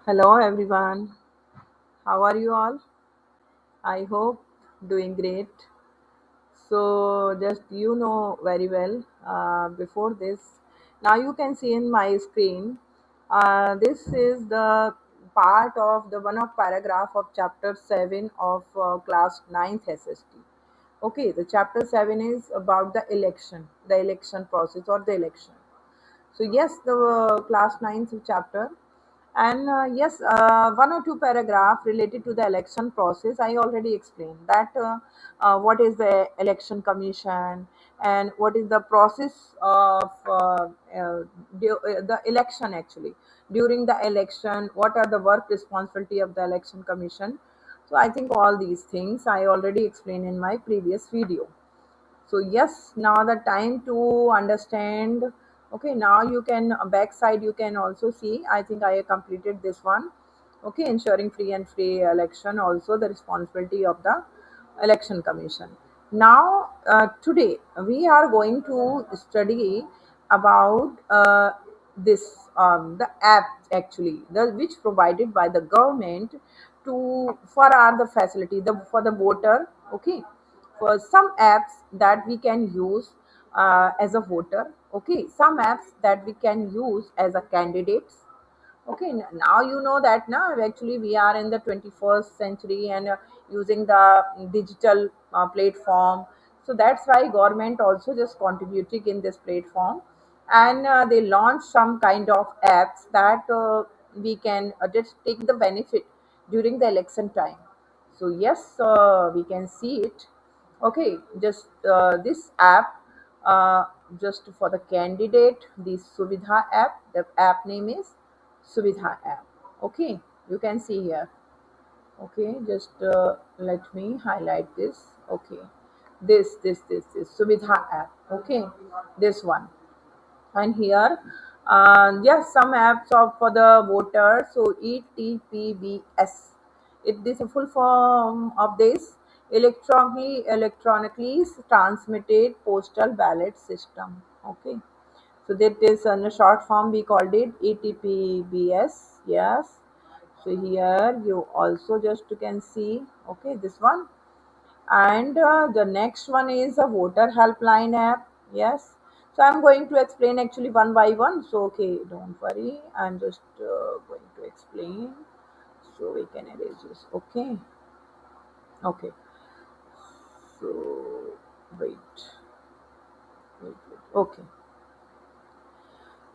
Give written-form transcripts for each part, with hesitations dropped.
Hello everyone. How are you all? I hope doing great. So just very well before this. Now you can see in my screen. This is the part of the one of paragraph of chapter 7 of class 9th SST. Okay, the chapter 7 is about the election process or the election. So yes, the class 9th chapter, and yes, one or two paragraph related to the election process. I already explained that what is the election commission and what is the process of the election actually. During the election, what are the work responsibility of the election commission? So I think all these things I already explained in my previous video. So yes, now the time to understand. Okay, now you can backside you can also see. I think I completed this one. Okay, ensuring free and free election, also the responsibility of the election commission. Now today we are going to study about this the app actually the which provided by the government to for our the facility the for the voter. Okay, for some apps that we can use as a voter. Okay, some apps that we can use as a candidates. Okay, now you know that now actually we are in the 21st century and using the digital platform. So that's why government also just contributing in this platform, and they launch some kind of apps that we can just take the benefit during the election time. So yes, we can see it. Okay, just this app, uh, just for the candidate, the Suvidha app. The app name is Suvidha app. Okay, you can see here. Okay, just let me highlight this. Okay, this Suvidha app. Okay, this one. And here yes, some apps of for the voter. So ETPBS, it is a full form of this electronically transmitted postal ballot system. Okay, so that is in a short form we called it ETPBS. Yes, so here you also just you can see. Okay, this one. And the next one is a voter helpline app. Yes, so I'm going to explain actually one by one. So okay, don't worry, I'm just going to explain so we can erase this. Okay, okay, so wait. Okay,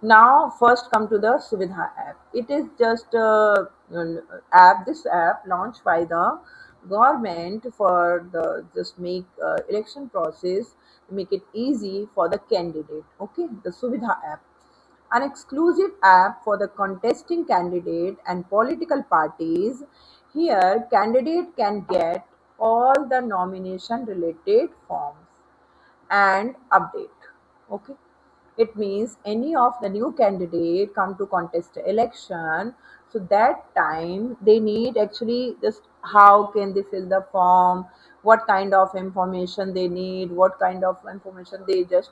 now first come to the Suvidha app. It is just an app, this app launched by the government for the just make election process, make it easy for the candidate. Okay, the Suvidha app, an exclusive app for the contesting candidate and political parties. Here candidate can get all the nomination related forms and update. Okay, it means any of the new candidate come to contest the election, so that time they need actually just how can they fill the form, what kind of information they need, what kind of information they just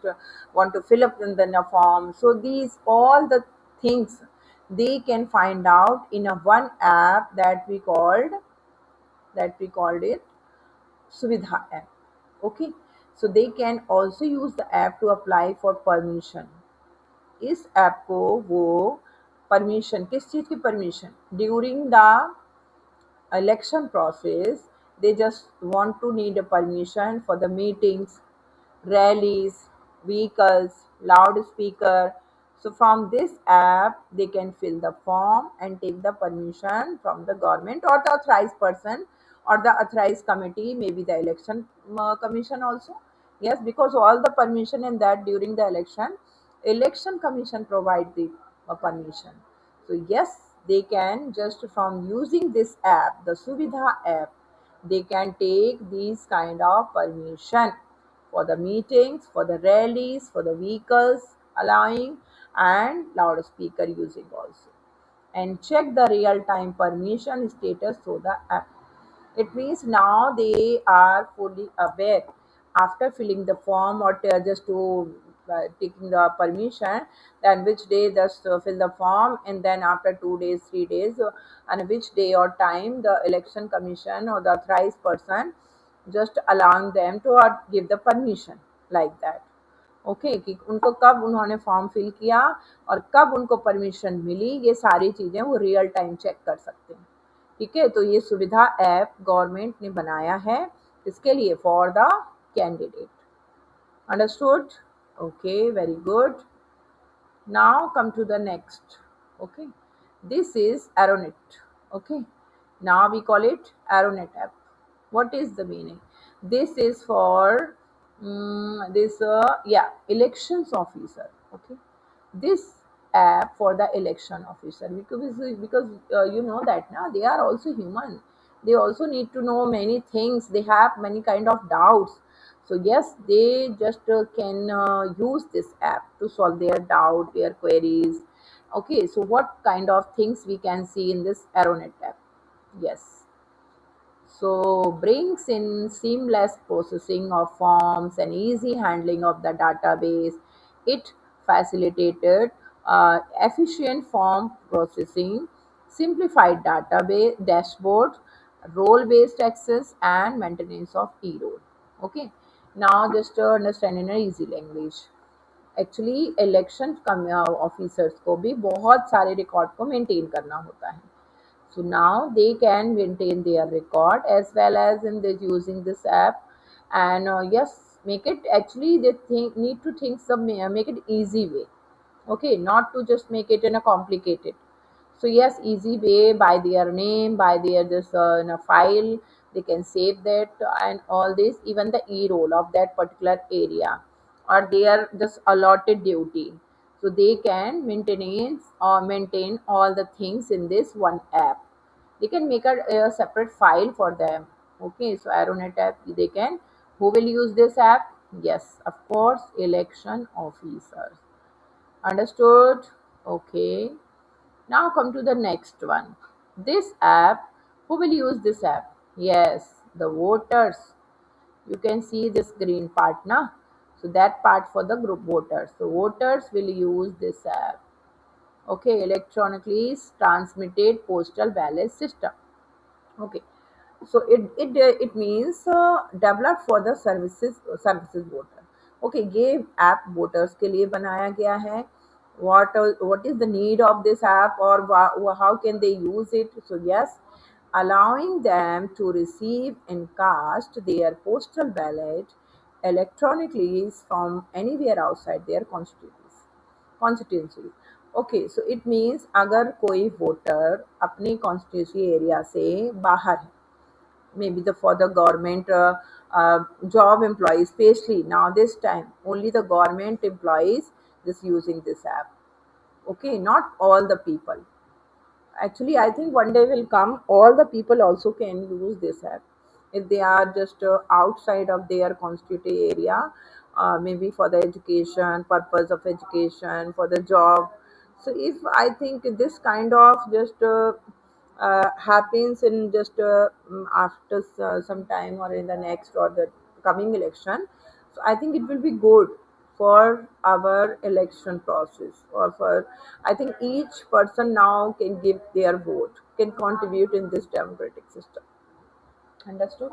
want to fill up in the form. So these all the things they can find out in a one app that we called it Suvidha app. Okay, so they can also use the app to apply for permission. इस app को वो permission किस चीज़ की permission during the election process. They just want to need a permission for the meetings, rallies, vehicles, loudspeaker. So from this app, they can fill the form and take the permission from the government or the authorized person or the authorized committee, maybe the election commission also. Yes, because all the permission in that during the election commission provide the permission. So yes, they can just from using this app, the Suvidha app, they can take these kind of permission for the meetings, for the rallies, for the vehicles allowing and loudspeaker using also. And check the real-time permission status through the app. It means now they are fully aware after filling the form or just to taking the permission, then which day just fill the form, and then after 2 days 3 days, and which day or time the election commission or the authorized person just allowing them to give the permission, like that. Okay कि उनको कब उन्होंने form fill किया और कब उनको permission मिली, ये सारी चीज़ें वो रियल टाइम चेक कर सकते हैं। ठीक है, तो ये सुविधा ऐप गवर्नमेंट ने बनाया है इसके लिए, for the candidate. Understood? Okay, very good. Now come to the next. Okay, this is Aeronet. Okay, now we call it Aeronet app. What is the meaning? This is for this yeah, elections officer. Okay, this app for the election officer, because you know that now they are also human, they also need to know many things, they have many kind of doubts. So yes, they just can use this app to solve their doubt, their queries. Okay, so what kind of things we can see in this Aeronet app? Yes, so brings in seamless processing of forms and easy handling of the database. It facilitated efficient form processing, simplified database dashboard, role-based access, and maintenance of e-roll. Okay, now just to understand in a easy language. Actually election officers को भी बहुत सारे record को maintain करना होता है. So now they can maintain their record as well as in this using this app, and yes, make it actually they think need to think some make it easy way. Okay, not to just make it in a complicated. So yes, easy way, by their name, by their this in a file, they can save that and all this, even the e-roll of that particular area or their just allotted duty. So they can maintain all the things in this one app. They can make a separate file for them. Okay, so Aeronet app they can. Who will use this app? Yes, of course, election officers. Understood? Okay. Now come to the next one. This app, who will use this app? Yes, the voters. You can see this green part, na? So that part for the group voters. So voters will use this app. Okay, electronically transmitted postal ballot system. Okay, so it means developed for the services voter. Okay, ये app voters के लिए बनाया गया है. What is the need of this app, or how can they use it? So yes, allowing them to receive and cast their postal ballot electronically from anywhere outside their constituency. Okay, so it means अगर कोई voter अपनी constituency area से बाहर है, may be the for the government job employees, especially now this time only the government employees just using this app. Okay, not all the people. Actually, I think one day will come, all the people also can use this app if they are just outside of their constituency area, maybe for the education purpose of education, for the job. So if I think this kind of just happens in just after some time or in the next or the coming election, so I think it will be good for our election process, or for, I think each person now can give their vote, can contribute in this democratic system. Understood?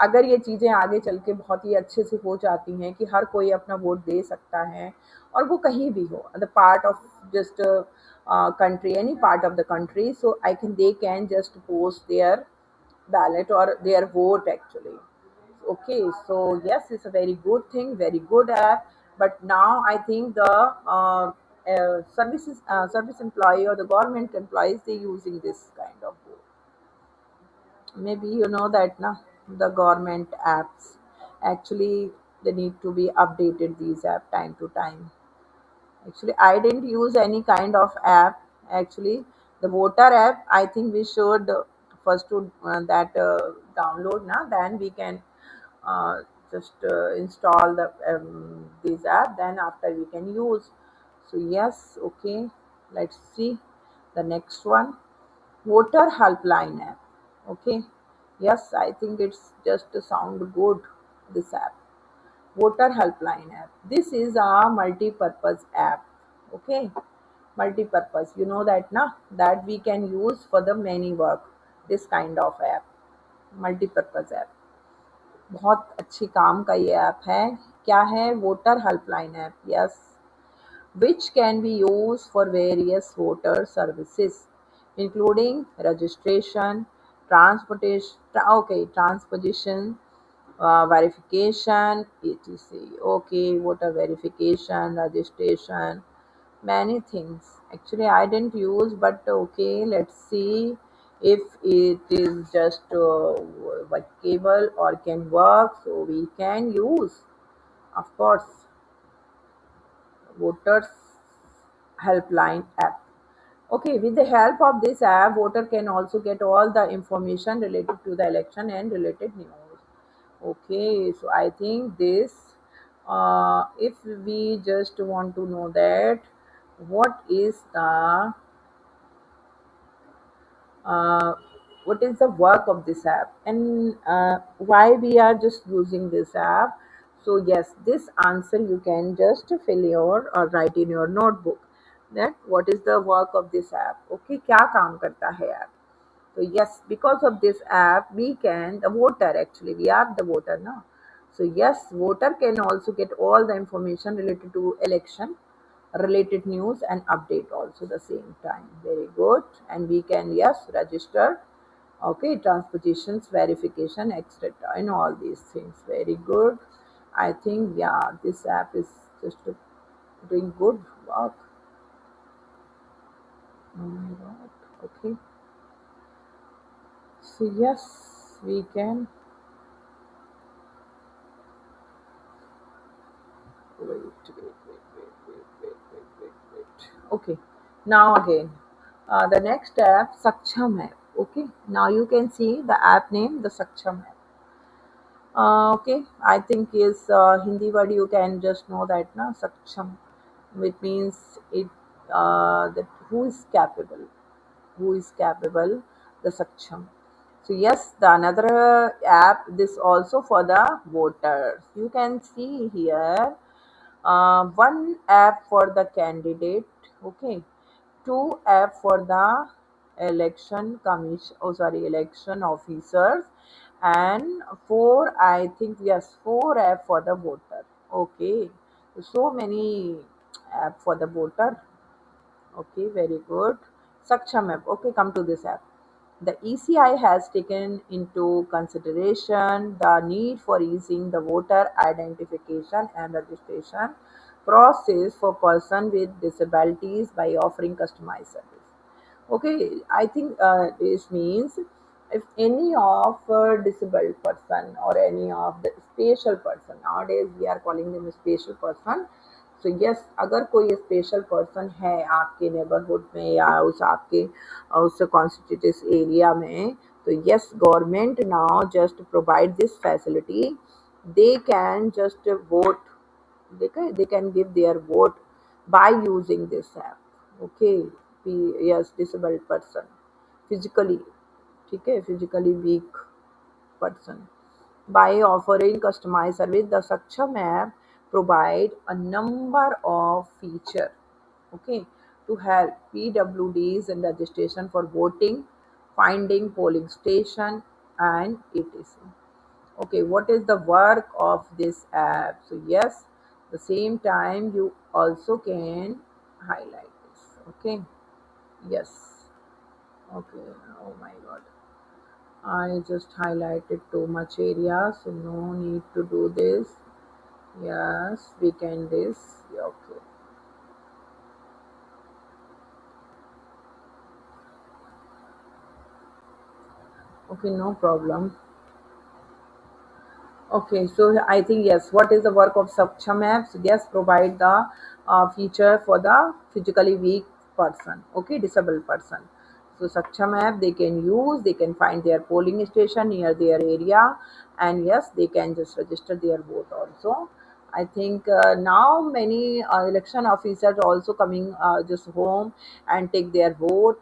अगर ये चीज़ें आगे चल के बहुत ही अच्छे से हो जाती हैं कि हर कोई अपना वोट दे सकता है और वो कहीं भी हो, the part of just country, any part of the country, so I can they can just post their ballot or their vote actually. Okay, so yes, it's a very good thing, very good app. But now I think the service employee or the government employees, they using this kind of vote. Maybe you know that now the government apps actually they need to be updated, these app time to time. Actually, I didn't use any kind of app. Actually, the voter app, I think we should first to that download now, then we can just install the this app, then after we can use. So yes, okay, let's see the next one, voter helpline app. Okay, yes, I think it's just sound good, this app. voter helpline app. This is a multi-purpose app. Okay, multi-purpose. You know that na, that we can use for the many work. This kind of app, multi-purpose app. बहुत अच्छी काम का ये app है. क्या है? Voter helpline app. Yes, which can be used for various voter services, including registration, transportation, transposition, verification, etc. Okay, voter verification, registration, many things. Actually, I didn't use, but okay, let's see if it is just workable or can work. So we can use, of course, voters helpline app. Okay, with the help of this app, voter can also get all the information related to the election and related news. Okay, so I think this, if we just want to know that uh, what is the work of this app, and why we are just using this app. So yes, this answer you can just fill your or write in your notebook, that what is the work of this app. Okay, क्या काम करता है app. So yes, because of this app, we can, the voter, actually, we are the voter now. So yes, voter can also get all the information related to election, related news and update also the same time. Very good. And we can, yes, register, okay, transpositions, verification, etc. and all these things. Very good. I think, yeah, this app is just doing good work. Oh my god. Okay. So yes, we can. Wait. Okay, now again, the next app, Saksham app. Okay, now you can see the app name, the Saksham app. Okay, I think is Hindi word. You can just know that na Saksham, which means it, that who is capable, the Saksham. So yes, the another app, this also for the voters. You can see here, one app for the candidate, okay, two app for the election commission, oh sorry, election officers, and four, I think, yes, four app for the voter. Okay, so many app for the voter. Okay, very good. Saksham app. Okay, come to this app. The ECI has taken into consideration the need for easing the voter identification and registration process for persons with disabilities by offering customized service. Okay, I think this means if any of disabled person or any of the special person, nowadays we are calling them a special person. So yes, अगर कोई special person है आपके neighbourhood में या उस आपके उस constitutive area में, तो yes, government now just provide this facility. They can just vote, they can give their vote by using this app. Okay, yes, disabled person, physically, ठीक है, physically weak person. By offering customized service, the Saksham app provide a number of feature, okay, to help PWDs in registration for voting, finding polling station, and etc. Okay, what is the work of this app? So yes, the same time you also can highlight this. Okay, yes. Okay, oh my god, I just highlighted too much area, so no need to do this. Yes, we can this. Yeah, okay. Okay, no problem. Okay, so I think yes. What is the work of Saksham apps? Yes, provide the feature for the physically weak person. Okay, disabled person. So Saksham app they can use. They can find their polling station near their area, and yes, they can just register their vote also. I think now many election officers also coming just home and take their vote.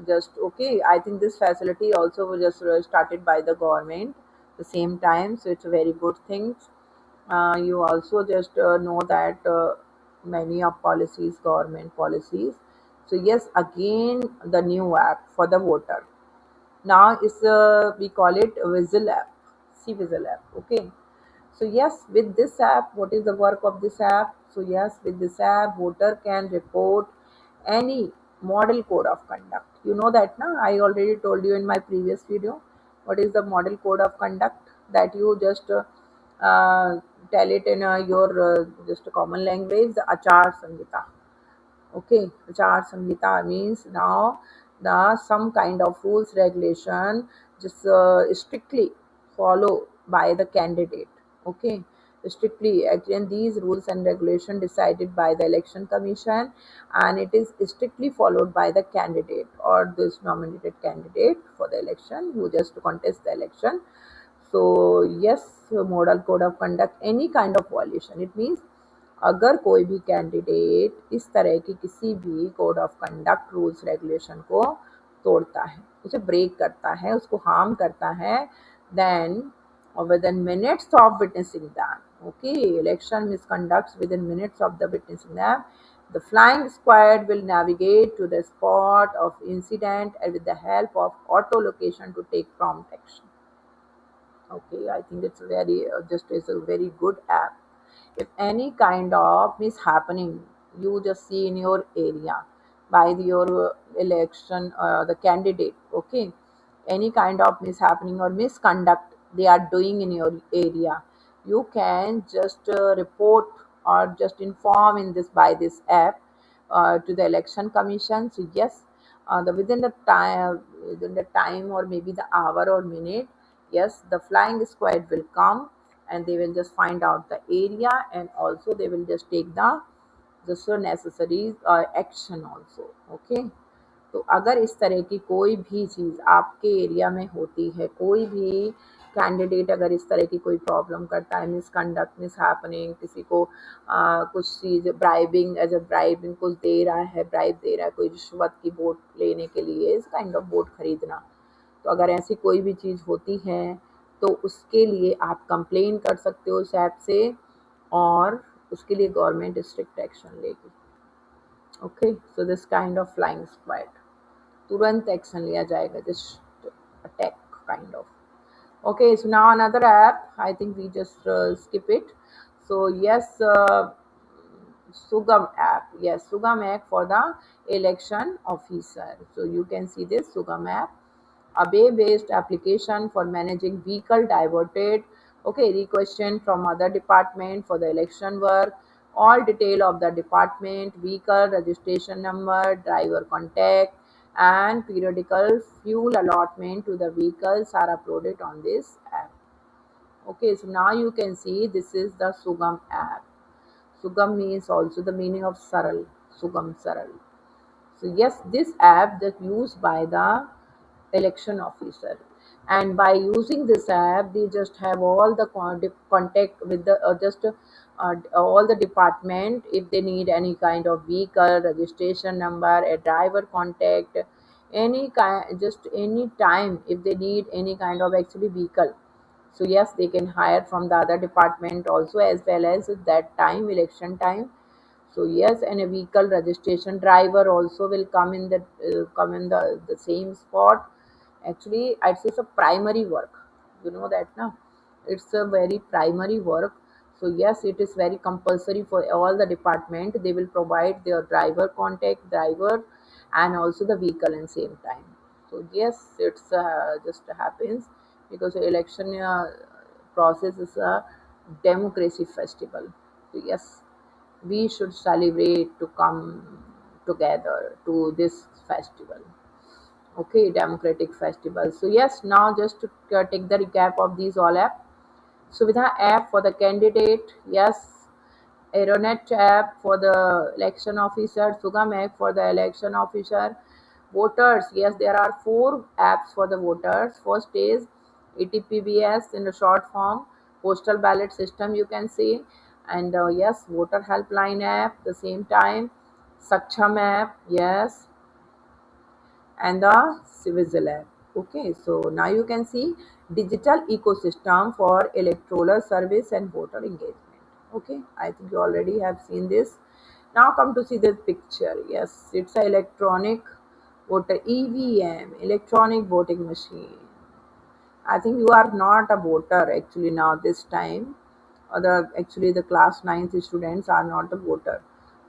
Just okay. I think this facility also was just started by the government the same time, so it's a very good thing. You also just know that many of policies, government policies. So yes, again the new app for the voter. Now is we call it Whistle app. See Whistle app. Okay. So yes, with this app, what is the work of this app? So yes, with this app, voter can report any model code of conduct. You know that, na? I already told you in my previous video. What is the model code of conduct? That you just tell it in your just a common language, the Achar Samhita. Okay, Achar Samhita means now the some kind of rules regulation just strictly follow by the candidate. Okay, strictly again these rules and regulation decided by the election commission, and it is strictly followed by the candidate or this nominated candidate for the election who just contest the election. So yes, model code of conduct any kind of violation, it means अगर कोई भी candidate इस तरह की किसी भी code of conduct rules regulation को तोड़ता है, उसे ब्रेक करता है, उसको हार्म करता है, then within minutes of witnessing them, okay, election misconducts within minutes of the witnessing them, the flying squad will navigate to the spot of incident and with the help of auto location to take prompt action. Okay, I think it's very just is a very good app. If any kind of mishappening you just see in your area by your election, the candidate, okay, any kind of mishappening or misconduct they are doing in your area, you can just report or just inform in this by this app to the election commission. So yes, the within the time or maybe the hour or minute, yes, the flying squad will come and they will just find out the area, and also they will just take the just so necessary action also. Okay, तो अगर इस तरह की कोई भी चीज़ आपके area में होती है, कोई भी कैंडिडेट अगर इस तरह की कोई प्रॉब्लम करता है, मिसकंडक्ट मिस हैपनिंग, किसी को कुछ चीज़ ब्राइबिंग एज अ ब्राइबिंग कुछ दे रहा है, ब्राइब दे रहा है कोई रिश्वत की वोट लेने के लिए, इस काइंड ऑफ वोट खरीदना, तो अगर ऐसी कोई भी चीज़ होती है तो उसके लिए आप कंप्लेन कर सकते हो उस ऐप से, और उसके लिए गवर्नमेंट स्ट्रिक्ट एक्शन लेगी. Okay, so this kind of flying squad, तुरंत एक्शन लिया जाएगा, just attack kind of. Okay, so now another app, I think we just skip it. So yes, Sugam app, yes, Sugam app for the election officer. So you can see this Sugam app, a bay-based application for managing vehicle diverted, okay, requestion from other department for the election work, all detail of the department, vehicle registration number, driver contact, and periodical fuel allotment to the vehicles are uploaded on this app. Okay, so now you can see this is the Sugam app. Sugam means also the meaning of Saral, Sugam Saral. So yes, this app that used by the election officer, and by using this app they just have all the contact with the just all the department if they need any kind of vehicle registration number, a driver contact, any kind, just any time if they need any kind of actually vehicle. So yes, they can hire from the other department also, as well as that time election time. So yes, and a vehicle registration driver also will come in the same spot. Actually, I'd say it's a primary work. You know that now. It's a very primary work. So yes, it is very compulsory for all the department. They will provide their driver contact, driver, and also the vehicle in same time. So yes, it's just happens because the election process is a democracy festival. So yes, we should celebrate to come together to this festival. Okay, democratic festival. So yes, now just to take the recap of these all app. Suvidha app for the candidate, yes. Aeronet app for the election officer, Sugam app for the election officer. Voters, yes, there are 4 apps for the voters. First is ETPBS in the short form, postal ballot system you can see, and yes, voter helpline app. The same time, Saksham app, yes, and the Civil app. Okay, so now you can see digital ecosystem for electoral service and voter engagement. Okay, I think you already have seen this. Now come to see the picture. Yes, it's an electronic voter EVM, electronic voting machine. I think you are not a voter actually now this time. Or the actually the class ninth students are not a voter.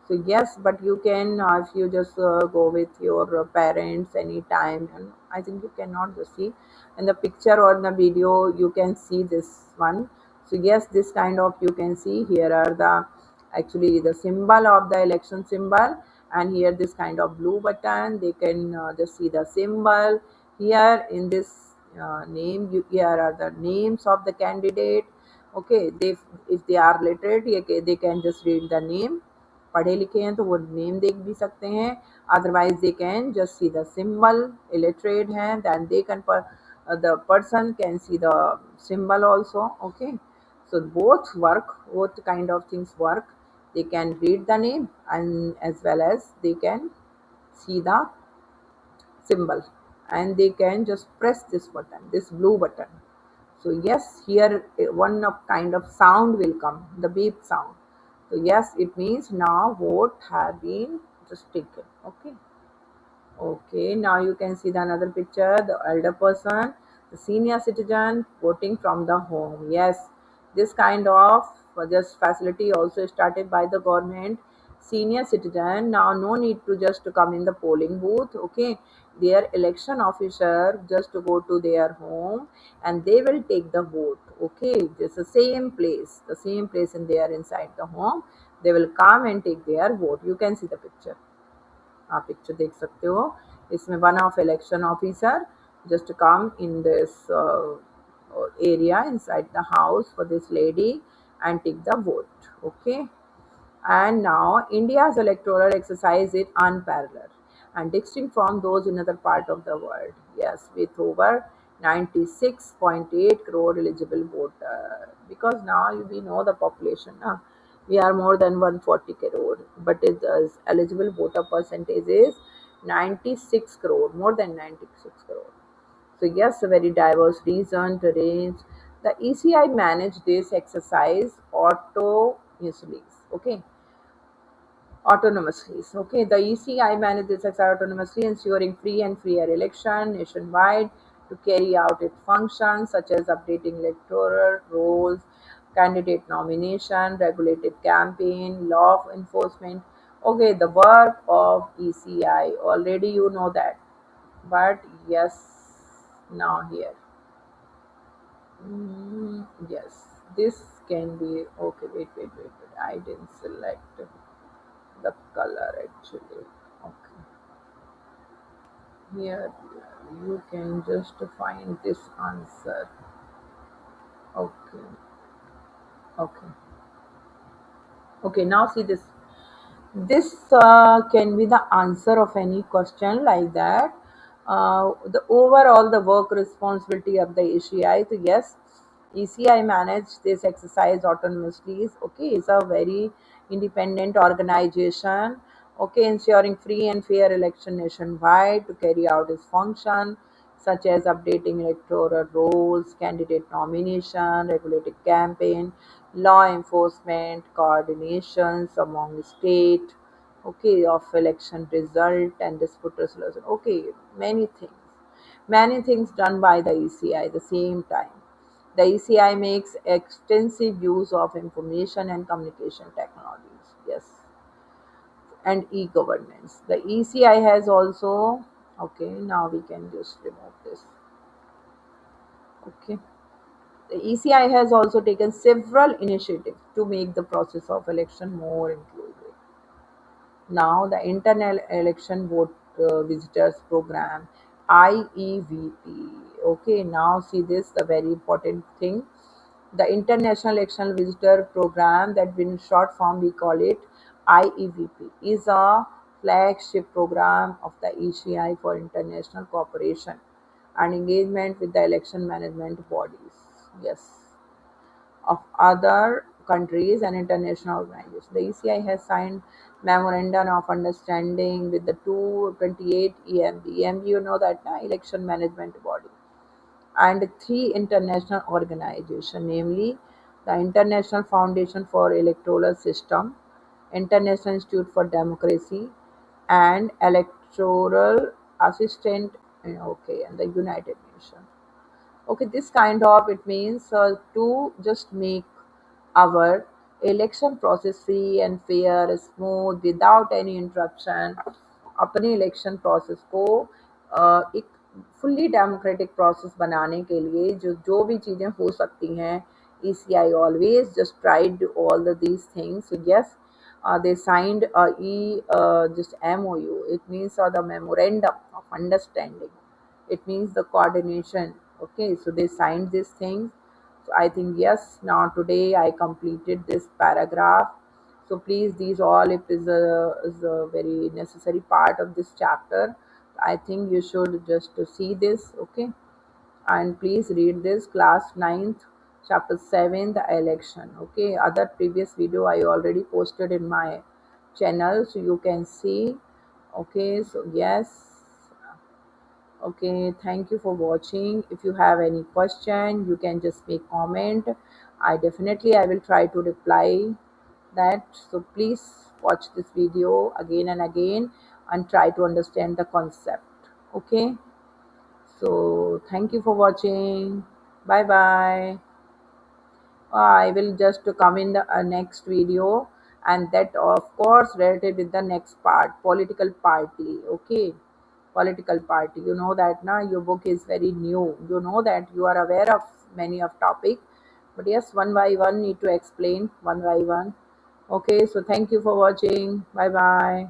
So yes, but you can if you just go with your parents anytime, and I think you cannot just see in the picture or in the video. You can see this one. So yes, this kind of you can see here are the actually the symbol of the election symbol, and here this kind of blue button. They can just see the symbol here in this name. Here are the names of the candidate. Okay, they if they are literate they can just read the name. पढ़े लिखे हैं तो वो name देख भी सकते हैं, otherwise they can just see the symbol. Illiterate हैं then they can the person can see the symbol also. Okay, so both work, both kind of things work. They can read the name and as well as they can see the symbol, and they can just press this button, this blue button. So yes, here one of kind of sound will come, the beep sound. So yes, it means now vote have been just taken. Okay. Okay, now you can see the another picture, the elder person, the senior citizen voting from the home. Yes, this kind of just facility also started by the government. Senior citizen now no need to just to come in the polling booth. Okay, their election officer just to go to their home and they will take the vote. Okay, just the same place in there inside the home. They will come and take their vote. You can see the picture. आप picture देख सकते हो. इसमें one of election officer just come in this area inside the house for this lady and take the vote. Okay, and now India's electoral exercise is unparalleled and distinct from those in other part of the world. Yes, with over 96.8 crore eligible voters. Because now we know the population. We are more than 140 crore, but its eligible voter percentage is 96 crore, more than 96 crore. So yes, a very diverse region, terrain. The ECI managed this exercise autonomously. Okay, autonomously. Okay, the ECI manages this exercise autonomously, ensuring free and fair election nationwide to carry out its functions such as updating electoral rolls, candidate nomination, regulated campaign, law enforcement. Okay, the work of ECI already you know that, but yes, now here. Yes, this can be okay. Wait. I didn't select the color actually. Okay, here you can just find this answer. Okay, okay, okay. Now see this. This can be the answer of any question like that. The overall the work responsibility of the ECI. So yes, ECI manage this exercise autonomously. Okay, it's a very independent organization. Okay, ensuring free and fair election nationwide to carry out its function such as updating electoral rolls, candidate nomination, regulated campaign, law enforcement, coordinations among state, okay, of election result and dispute resolution. Okay, many things. Many things done by the ECI at the same time. The ECI makes extensive use of information and communication technologies. Yes, and e-governance. The ECI has also, okay, now we can just remove this. Okay. The ECI has also taken several initiatives to make the process of election more inclusive. Now, the Internal Election Vote Visitors Program, IEVP. Okay, now see this, the very important thing. The International Election Visitor Program, that in short form we call it IEVP, is a flagship program of the ECI for international cooperation and engagement with the election management bodies. Yes, of other countries and international organizations. The ECI has signed memorandum of understanding with the 228 EMB. EMB, you know that election management body. and three international organizations, namely the International Foundation for Electoral System, International Institute for Democracy, and Electoral Assistant, okay, and the United Nations. Okay, this kind of, it means to just make our election process free and fair, smooth, without any interruption. अपने election process को एक fully democratic process बनाने के लिए जो जो भी चीज़ें हो सकती हैं, ECI always just tried all these things. So yes, they signed just MOU. It means the memorandum of understanding. It means the coordination. Okay, so they signed these things. So I think yes, now today I completed this paragraph. So please, these all, it is a very necessary part of this chapter. I think you should just to see this. Okay, and please read this class ninth, chapter 7, the election. Okay, other previous video I already posted in my channel, so you can see. Okay, so yes. Okay, thank you for watching. If you have any question, you can just make comment. I will try to reply that. So please watch this video again and again and try to understand the concept. Okay, so thank you for watching. Bye bye. I will just come in the next video, and that of course related with the next part, political party. Okay, political party. You know that now your book is very new. You know that you are aware of many of topic, but yes, one by one need to explain one by one. Okay, so thank you for watching. Bye bye.